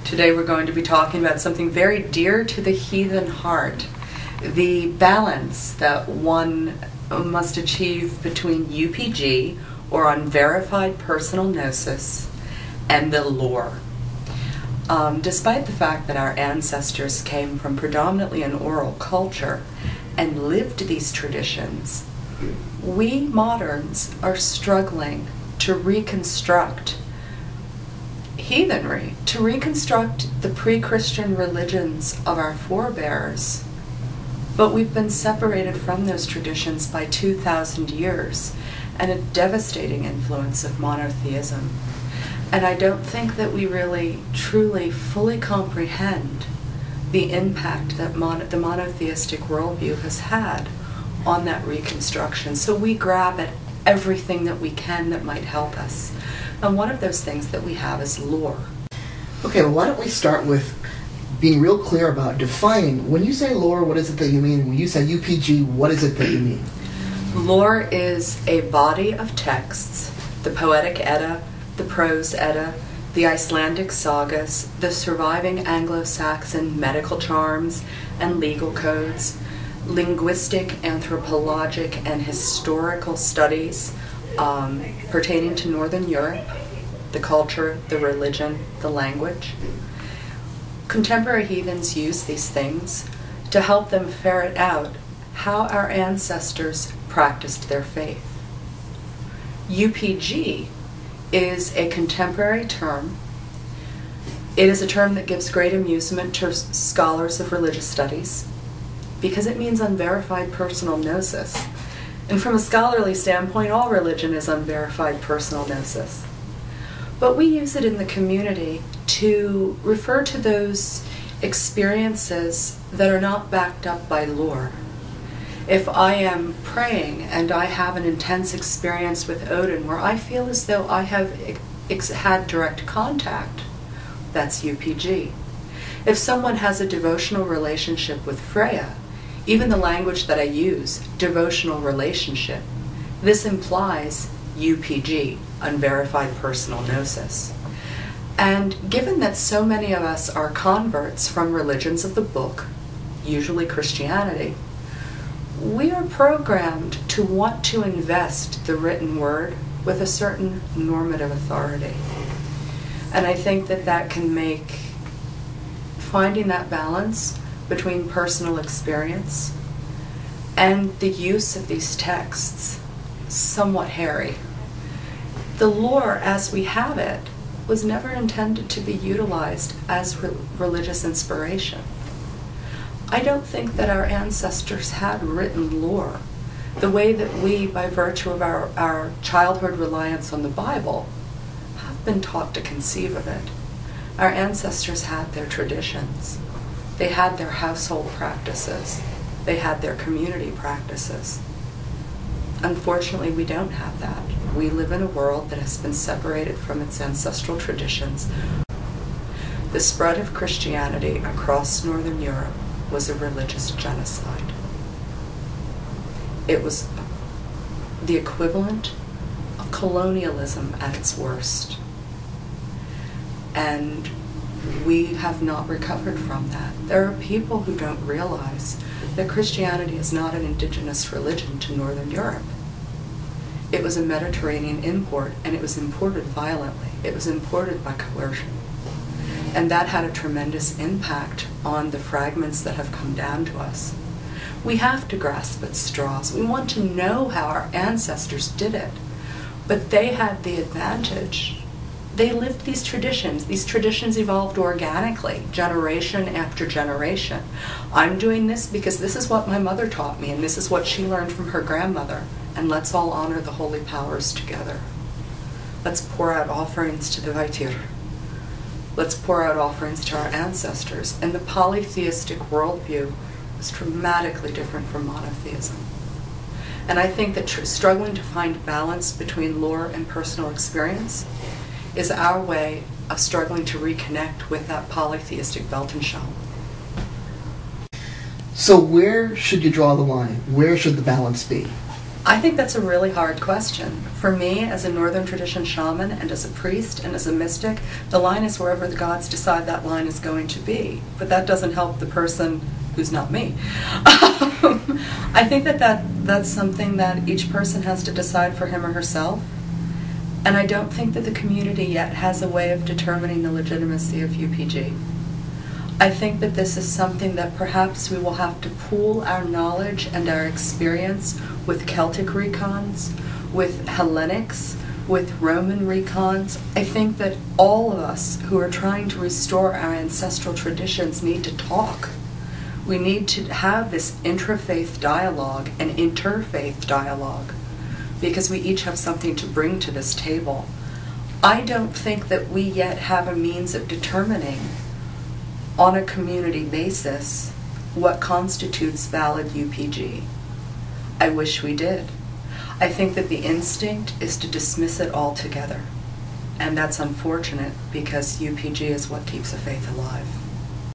Today we're going to be talking about something very dear to the heathen heart, the balance that one must achieve between UPG, or unverified personal gnosis, and the lore. Despite the fact that our ancestors came from predominantly an oral culture and lived these traditions, we moderns are struggling to reconstruct heathenry, to reconstruct the pre-Christian religions of our forebears. But we've been separated from those traditions by 2,000 years and a devastating influence of monotheism. And I don't think that we really, truly, fully comprehend the impact that the monotheistic worldview has had on that reconstruction. So we grab at everything that we can that might help us. And one of those things that we have is lore. Okay, well, why don't we start with being real clear about defining, when you say lore, what is it that you mean? When you say UPG, what is it that you mean? Lore is a body of texts, the Poetic Edda, the Prose Edda, the Icelandic sagas, the surviving Anglo-Saxon medical charms and legal codes, linguistic, anthropologic, and historical studies pertaining to Northern Europe, the culture, the religion, the language. Contemporary heathens use these things to help them ferret out how our ancestors practiced their faith. UPG is a contemporary term. It is a term that gives great amusement to scholars of religious studies because it means unverified personal gnosis. And from a scholarly standpoint, all religion is unverified personal gnosis. But we use it in the community to refer to those experiences that are not backed up by lore. If I am praying and I have an intense experience with Odin where I feel as though I have had direct contact, that's UPG. If someone has a devotional relationship with Freya, even the language that I use, devotional relationship, this implies UPG, unverified personal gnosis. And given that so many of us are converts from religions of the book, usually Christianity, we are programmed to want to invest the written word with a certain normative authority. And I think that that can make finding that balance between personal experience and the use of these texts somewhat hairy. The lore as we have it was never intended to be utilized as religious inspiration. I don't think that our ancestors had written lore the way that we, by virtue of our childhood reliance on the Bible, have been taught to conceive of it. Our ancestors had their traditions. They had their household practices. They had their community practices. Unfortunately, we don't have that. We live in a world that has been separated from its ancestral traditions. The spread of Christianity across Northern Europe was a religious genocide. It was the equivalent of colonialism at its worst. And we have not recovered from that. There are people who don't realize that Christianity is not an indigenous religion to Northern Europe. It was a Mediterranean import, and it was imported violently. It was imported by coercion. And that had a tremendous impact on the fragments that have come down to us. We have to grasp at straws. We want to know how our ancestors did it. But they had the advantage. They lived these traditions. These traditions evolved organically, generation after generation. I'm doing this because this is what my mother taught me, and this is what she learned from her grandmother. And let's all honor the holy powers together. Let's pour out offerings to the Vaitir. Let's pour out offerings to our ancestors. And the polytheistic worldview is dramatically different from monotheism. And I think that struggling to find balance between lore and personal experience is our way of struggling to reconnect with that polytheistic Weltanschauung. So where should you draw the line? Where should the balance be? I think that's a really hard question. For me, as a Northern tradition shaman and as a priest and as a mystic, the line is wherever the gods decide that line is going to be. But that doesn't help the person who's not me. I think that's something that each person has to decide for him or herself. And I don't think that the community yet has a way of determining the legitimacy of UPG. I think that this is something that perhaps we will have to pool our knowledge and our experience with Celtic recons, with Hellenics, with Roman recons. I think that all of us who are trying to restore our ancestral traditions need to talk. We need to have this intra-faith dialogue and interfaith dialogue, because we each have something to bring to this table. I don't think that we yet have a means of determining on a community basis what constitutes valid UPG. I wish we did. I think that the instinct is to dismiss it altogether. And that's unfortunate, because UPG is what keeps a faith alive.